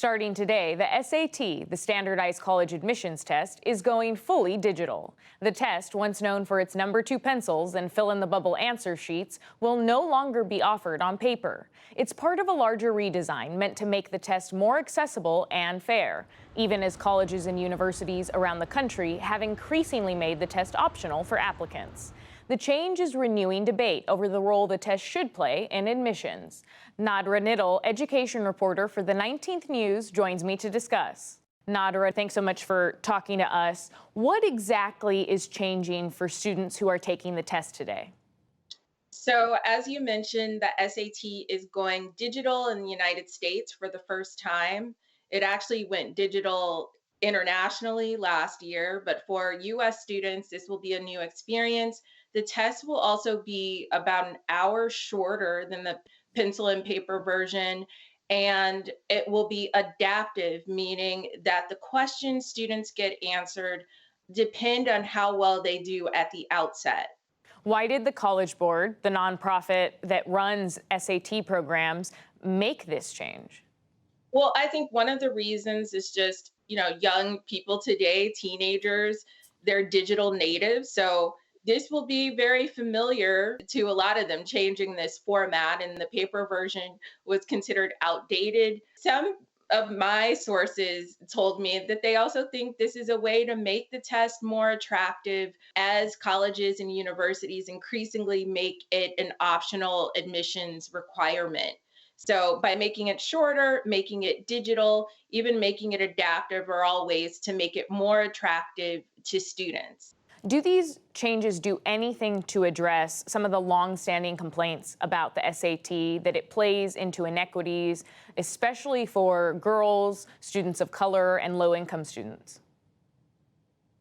Starting today, the SAT, the Standardized College Admissions Test, is going fully digital. The test, once known for its number 2 pencils and fill-in-the-bubble answer sheets, will no longer be offered on paper. It's part of a larger redesign meant to make the test more accessible and fair, even as colleges and universities around the country have increasingly made the test optional for applicants. The change is renewing debate over the role the test should play in admissions. Nadra Nittel, education reporter for the 19th News, joins me to discuss. Nadra, thanks so much for talking to us. What exactly is changing for students who are taking the test today? So, as you mentioned, the SAT is going digital in the United States for the first time. It actually went digital internationally last year, but for US students, this will be a new experience. The test will also be about an hour shorter than the pencil and paper version, and it will be adaptive, meaning that the questions students get answered depend on how well they do at the outset. Why did the College Board, the nonprofit that runs SAT programs, make this change? Well, I think one of the reasons is just, young people today, teenagers, they're digital natives. So this will be very familiar to a lot of them, changing this format. And the paper version was considered outdated. Some of my sources told me that they also think this is a way to make the test more attractive as colleges and universities increasingly make it an optional admissions requirement. So, by making it shorter, making it digital, even making it adaptive are all ways to make it more attractive to students. Do these changes do anything to address some of the long-standing complaints about the SAT, that it plays into inequities, especially for girls, students of color, and low-income students?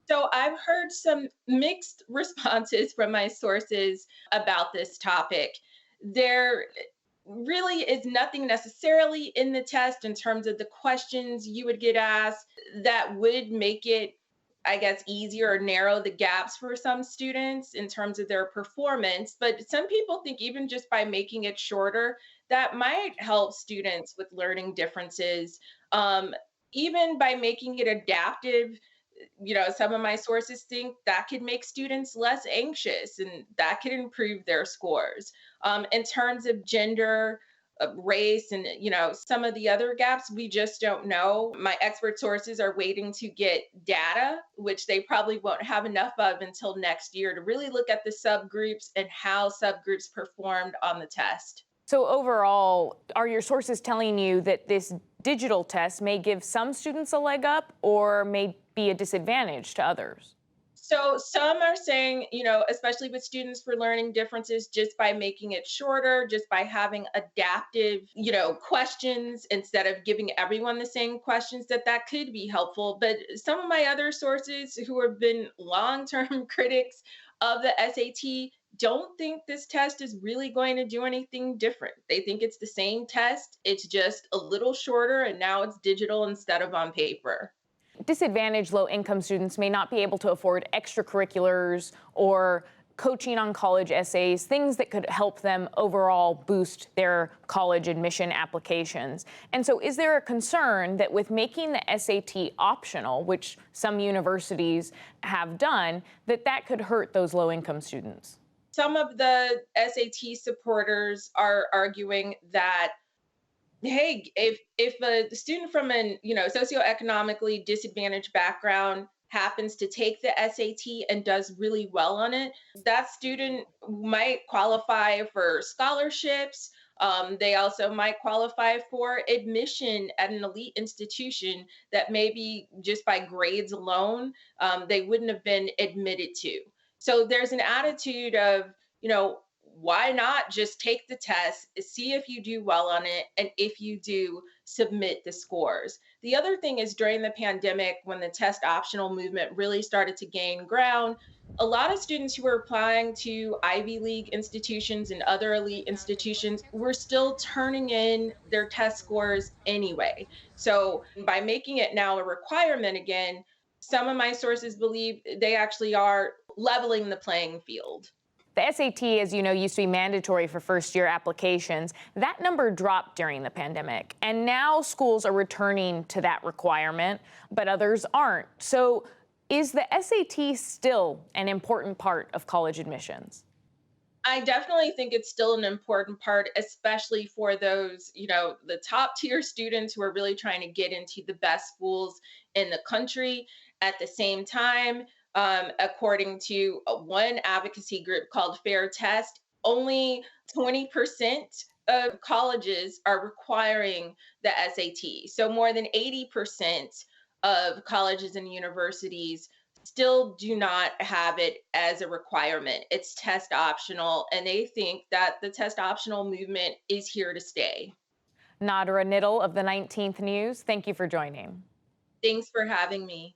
So, I've heard some mixed responses from my sources about this topic. There really is nothing necessarily in the test in terms of the questions you would get asked that would make it, I guess, easier or narrow the gaps for some students in terms of their performance. But some people think even just by making it shorter, that might help students with learning differences. Um, Even by making it adaptive, some of my sources think that could make students less anxious and that could improve their scores. In terms of gender, race, and some of the other gaps, we just don't know. My expert sources are waiting to get data, which they probably won't have enough of until next year, to really look at the subgroups and how subgroups performed on the test. So overall, are your sources telling you that this digital test may give some students a leg up or may be a disadvantage to others? So some are saying, especially with students for learning differences, just by making it shorter, just by having adaptive, questions instead of giving everyone the same questions, that could be helpful. But some of my other sources who have been long-term critics of the SAT don't think this test is really going to do anything different. They think it's the same test, it's just a little shorter, and now it's digital instead of on paper. Disadvantaged low-income students may not be able to afford extracurriculars or coaching on college essays, things that could help them overall boost their college admission applications. And so is there a concern that with making the SAT optional, which some universities have done, that could hurt those low-income students? Some of the SAT supporters are arguing that, hey, if a student from an socioeconomically disadvantaged background happens to take the SAT and does really well on it, that student might qualify for scholarships. They also might qualify for admission at an elite institution that maybe just by grades alone, they wouldn't have been admitted to. So there's an attitude of, you know, why not just take the test, see if you do well on it, and if you do, submit the scores. The other thing is during the pandemic, when the test optional movement really started to gain ground, a lot of students who were applying to Ivy League institutions and other elite institutions were still turning in their test scores anyway. So by making it now a requirement again, some of my sources believe they actually are leveling the playing field. The SAT, as you know, used to be mandatory for first-year applications. That number dropped during the pandemic, and now schools are returning to that requirement, but others aren't. So is the SAT still an important part of college admissions? I definitely think it's still an important part, especially for those, the top tier students who are really trying to get into the best schools in the country. At the same time, according to one advocacy group called Fair Test, only 20% of colleges are requiring the SAT. So more than 80% of colleges and universities still do not have it as a requirement. It's test optional, and they think that the test optional movement is here to stay. Nadra Niddle of the 19th News, thank you for joining. Thanks for having me.